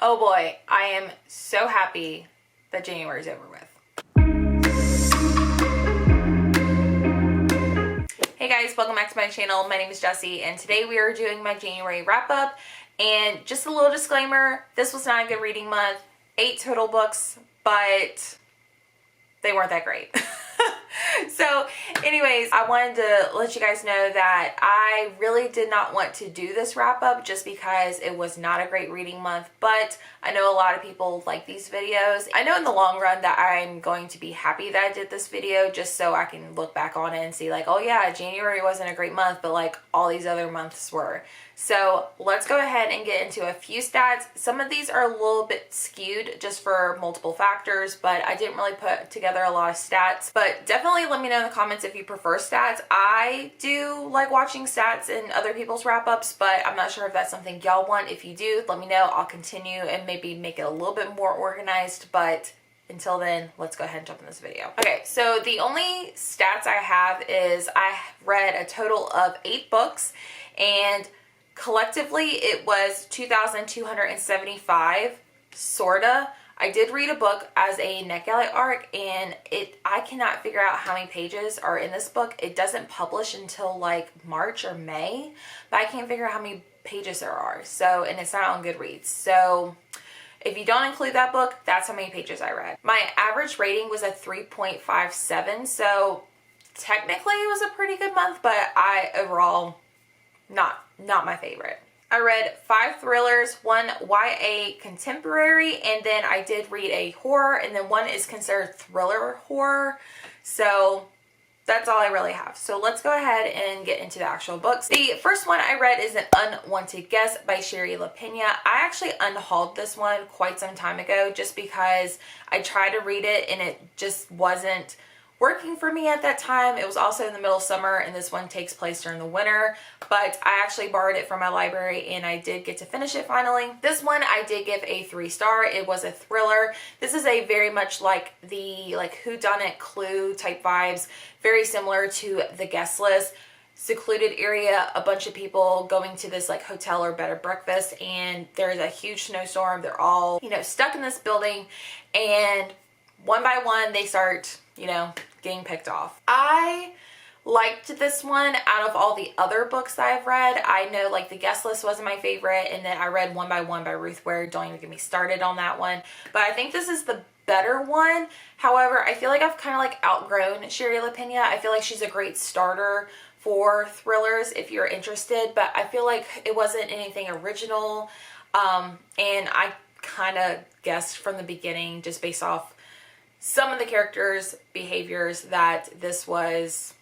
Oh boy, I am so happy that January is over with. Hey guys, welcome back to my channel. My name is Jessie and today we are doing my January wrap up. And just a little disclaimer, this was not a good reading month. 8 total books, but they weren't that great. So anyways, I wanted to let you guys know that I really did not want to do this wrap up just because it was not a great reading month, but I know a lot of people like these videos. I know in the long run that I'm going to be happy that I did this video just so I can look back on it and see like, oh yeah, January wasn't a great month, but like all these other months were. So let's go ahead and get into a few stats. Some of these are a little bit skewed just for multiple factors, but I didn't really put together a lot of stats. But definitely let me know in the comments if you prefer stats. I do like watching stats in other people's wrap-ups, but I'm not sure if that's something y'all want. If you do, let me know. I'll continue and maybe make it a little bit more organized, but until then, let's go ahead and jump in this video. Okay, so the only stats I have is I read a total of 8 books, and collectively it was 2,275, sorta. I did read a book as a neck galley arc, and I cannot figure out how many pages are in this book. It doesn't publish until like March or May, but I can't figure out how many pages there are. So, and it's not on Goodreads. So if you don't include that book, that's how many pages I read. My average rating was a 3.57, so technically it was a pretty good month, but overall, not my favorite. I read 5 thrillers, 1 YA contemporary, and then I did read a horror, and then 1 is considered thriller horror. So that's all I really have. So let's go ahead and get into the actual books. The first one I read is An Unwanted Guess by Sherry LaPena. I actually unhauled this one quite some time ago just because I tried to read it and it just wasn't working for me at that time. It was also in the middle of summer, and this one takes place during the winter, but I actually borrowed it from my library and I did get to finish it finally. This one I did give a 3-star. It was a thriller. This is a very much like the whodunit Clue type vibes, very similar to The Guest List. Secluded area, a bunch of people going to this like hotel or bed and breakfast, and there's a huge snowstorm. They're all, stuck in this building, and one by one they start, getting picked off. I liked this one out of all the other books that I've read. I know like The Guest List wasn't my favorite, and then I read One by One by Ruth Ware. Don't even get me started on that one. But I think this is the better one. However, I feel like I've kind of like outgrown Sherry LaPena. I feel like she's a great starter for thrillers if you're interested, but I feel like it wasn't anything original. And I kind of guessed from the beginning, just based off some of the characters' behaviors, that this was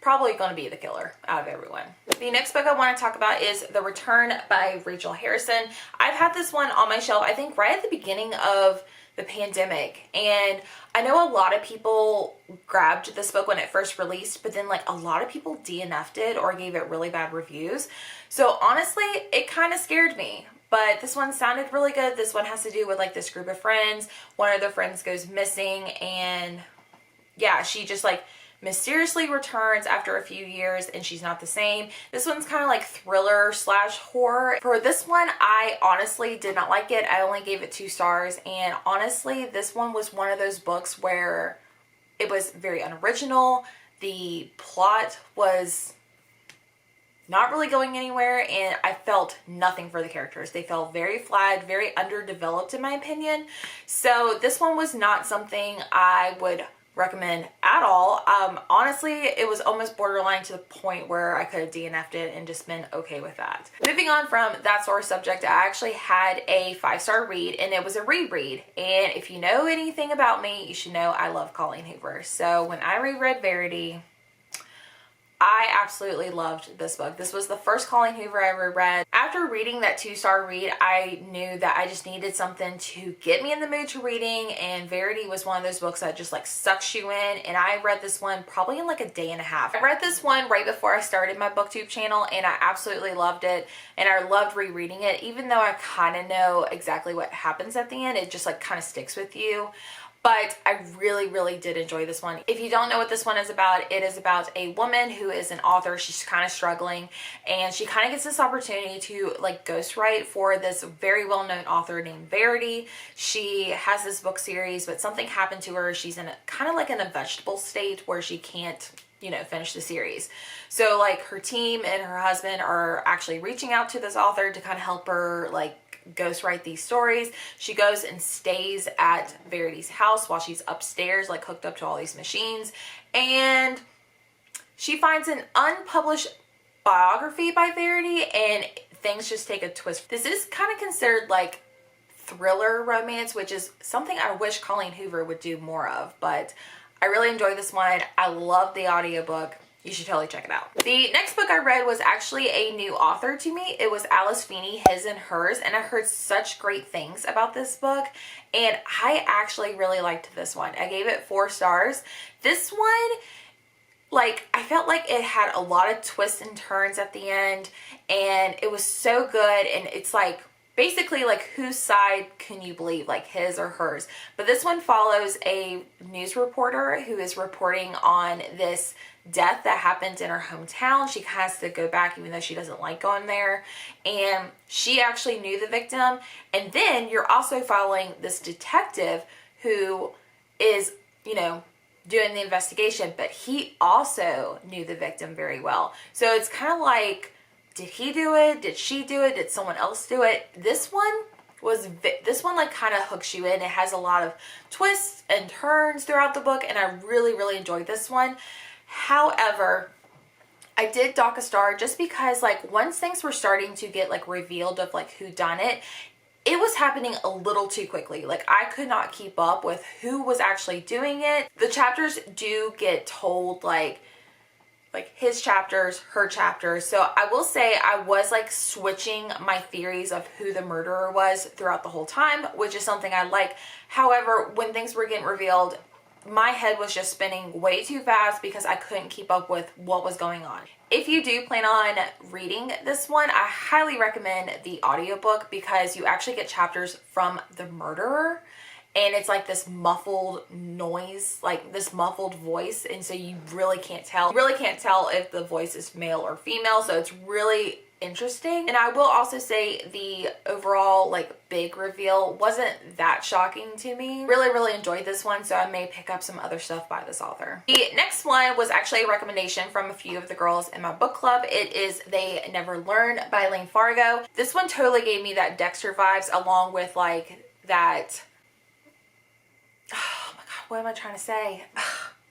probably going to be the killer out of everyone. The next book I want to talk about is The Return by Rachel Harrison. I've had this one on my shelf, I think right at the beginning of the pandemic, and I know a lot of people grabbed this book when it first released, but then like a lot of people DNF'd it or gave it really bad reviews. So honestly, it kind of scared me. But this one sounded really good. This one has to do with like this group of friends. One of their friends goes missing, and yeah, she just like mysteriously returns after a few years and she's not the same. This one's kind of like thriller / horror. For this one, I honestly did not like it. I only gave it 2 stars, and honestly, this one was one of those books where it was very unoriginal. The plot was not really going anywhere, and I felt nothing for the characters. They felt very flat, very underdeveloped in my opinion. So this one was not something I would recommend at all. Honestly, it was almost borderline to the point where I could have DNF'd it and just been okay with that. Moving on from that sort of subject, I actually had a 5-star read, and it was a reread. And if you know anything about me, you should know I love Colleen Hoover. So when I reread Verity, I absolutely loved this book. This was the first Colleen Hoover I ever read. After reading that 2-star read, I knew that I just needed something to get me in the mood to reading, and Verity was one of those books that just like sucks you in, and I read this one probably in like a day and a half. I read this one right before I started my booktube channel, and I absolutely loved it, and I loved rereading it. Even though I kind of know exactly what happens at the end, it just like kind of sticks with you. but I really did enjoy this one. If you don't know what this one is about, it is about a woman who is an author. She's kind of struggling, and she kind of gets this opportunity to like ghostwrite for this very well-known author named Verity. She has this book series, but something happened to her. She's in a kind of like in a vegetable state where she can't, you know, finish the series. So like her team and her husband are actually reaching out to this author to kind of help her like ghostwrite these stories. She goes and stays at Verity's house while she's upstairs, like hooked up to all these machines, and she finds an unpublished biography by Verity, and things just take a twist. This is kind of considered like thriller romance, which is something I wish Colleen Hoover would do more of, but I really enjoyed this one. I love the audiobook. You should totally check it out. The next book I read was actually a new author to me. It was Alice Feeney, His and Hers, and I heard such great things about this book, and I actually really liked this one. I gave it 4 stars. This one, like, I felt like it had a lot of twists and turns at the end, and it was so good, and it's like, basically like whose side can you believe, like his or hers? But this one follows a news reporter who is reporting on this death that happened in her hometown. She has to go back even though she doesn't like going there, and she actually knew the victim. And then you're also following this detective who is, you know, doing the investigation, but he also knew the victim very well. So it's kind of like, did he do it? Did she do it? Did someone else do it? This one like kind of hooks you in. It has a lot of twists and turns throughout the book, and I really enjoyed this one. However, I did dock a star just because like once things were starting to get like revealed of like who done it, it was happening a little too quickly. Like I could not keep up with who was actually doing it. The chapters do get told like his chapters, her chapters. So I will say I was like switching my theories of who the murderer was throughout the whole time, which is something I like. However, when things were getting revealed, my head was just spinning way too fast because I couldn't keep up with what was going on. If you do plan on reading this one, I highly recommend the audiobook because you actually get chapters from the murderer, and it's like this muffled noise, like this muffled voice, and so you really can't tell. You really can't tell if the voice is male or female, so it's really interesting. And I will also say the overall like big reveal wasn't that shocking to me. Really enjoyed this one, so I may pick up some other stuff by this author. The next one was actually a recommendation from a few of the girls in my book club. It is They Never Learn by Lane Fargo. This one totally gave me that Dexter vibes, along with like that, oh my god, what am I trying to say?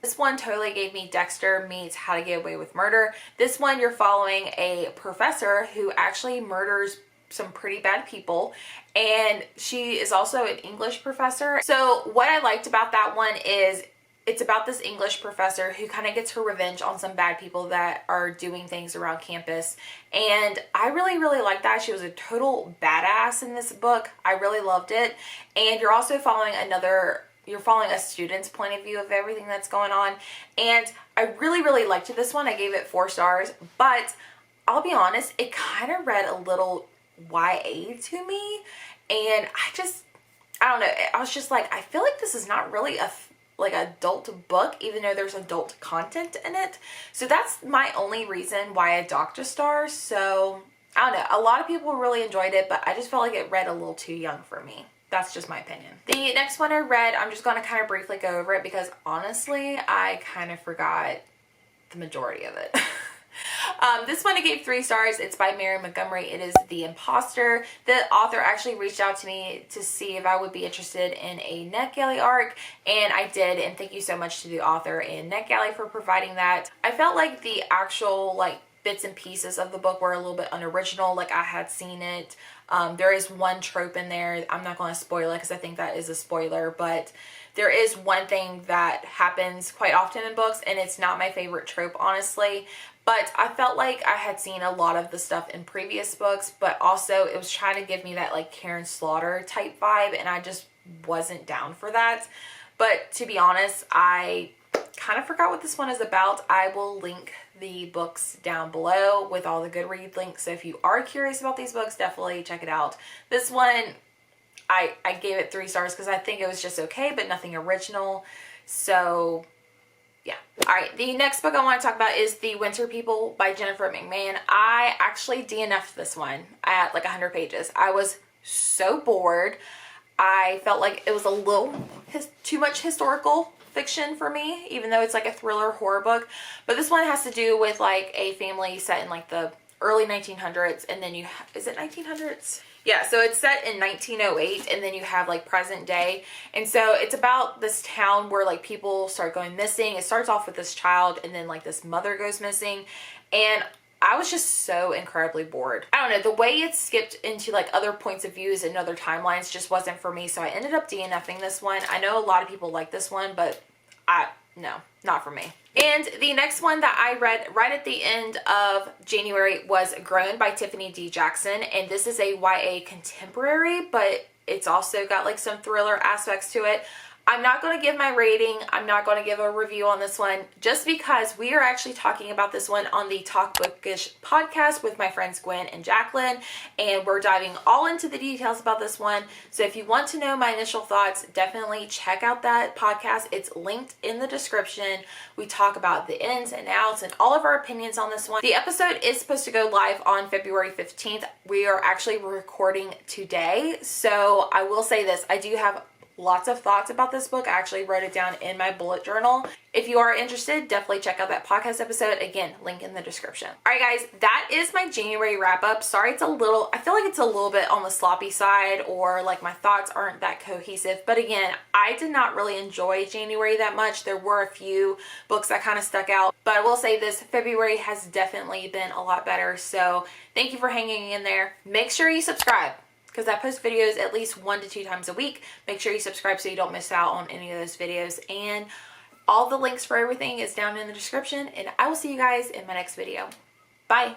This one totally gave me Dexter meets How to Get Away with Murder. This one you're following a professor who actually murders some pretty bad people, and she is also an English professor. So what I liked about that one is it's about this English professor who kind of gets her revenge on some bad people that are doing things around campus, and I really liked that. She was a total badass in this book. I really loved it. And you're also following a student's point of view of everything that's going on, and I really liked this one. I gave it 4 stars, but I'll be honest, it kind of read a little YA to me, and I don't know, I was just like, I feel like this is not really a like adult book, even though there's adult content in it. So that's my only reason why I docked a star. So I don't know, a lot of people really enjoyed it, but I just felt like it read a little too young for me. That's just my opinion. The next one I read, I'm just going to kind of briefly go over it because honestly, I kind of forgot the majority of it. This one I gave 3 stars. It's by Mary Montgomery. It is The Imposter. The author actually reached out to me to see if I would be interested in a NetGalley arc, and I did, and thank you so much to the author and NetGalley for providing that. I felt like the actual like bits and pieces of the book were a little bit unoriginal. Like I had seen it. There is one trope in there. I'm not going to spoil it because I think that is a spoiler, but there is one thing that happens quite often in books, and it's not my favorite trope, honestly. But I felt like I had seen a lot of the stuff in previous books, but also it was trying to give me that like Karen Slaughter type vibe, and I just wasn't down for that. But to be honest, I kind of forgot what this one is about. I will link the books down below with all the Goodreads links, so if you are curious about these books, definitely check it out. This one, I gave it 3 stars because I think it was just okay, but nothing original. So yeah. All right, the next book I want to talk about is The Winter People by Jennifer McMahon. I actually DNF'd this one at like 100 pages. I was so bored. I felt like it was a little too much historical fiction for me, even though it's like a thriller horror book. But this one has to do with like a family set in like the early 1900s, and then is it 1900s? Yeah, so it's set in 1908, and then you have like present day. And so it's about this town where like people start going missing. It starts off with this child, and then like this mother goes missing. And I was just so incredibly bored. I don't know, the way it skipped into like other points of views and other timelines just wasn't for me. So I ended up DNFing this one. I know a lot of people like this one, but no, not for me. And the next one that I read right at the end of January was Grown by Tiffany D. Jackson. And this is a YA contemporary, but it's also got like some thriller aspects to it. I'm not going to give my rating. I'm not going to give a review on this one just because we are actually talking about this one on the Talk Bookish podcast with my friends Gwen and Jacqueline, and we're diving all into the details about this one. So if you want to know my initial thoughts, definitely check out that podcast. It's linked in the description. We talk about the ins and outs and all of our opinions on this one. The episode is supposed to go live on February 15th. We are actually recording today. So I will say this, I do have lots of thoughts about this book. I actually wrote it down in my bullet journal. If you are interested, definitely check out that podcast episode. Again, link in the description. All right, guys, that is my January wrap up. Sorry, I feel like it's a little bit on the sloppy side, or like my thoughts aren't that cohesive. But again, I did not really enjoy January that much. There were a few books that kind of stuck out, but I will say this, February has definitely been a lot better. So thank you for hanging in there. Make sure you subscribe, because I post videos at least 1 to 2 times a week. Make sure you subscribe so you don't miss out on any of those videos. And all the links for everything is down in the description. And I will see you guys in my next video. Bye.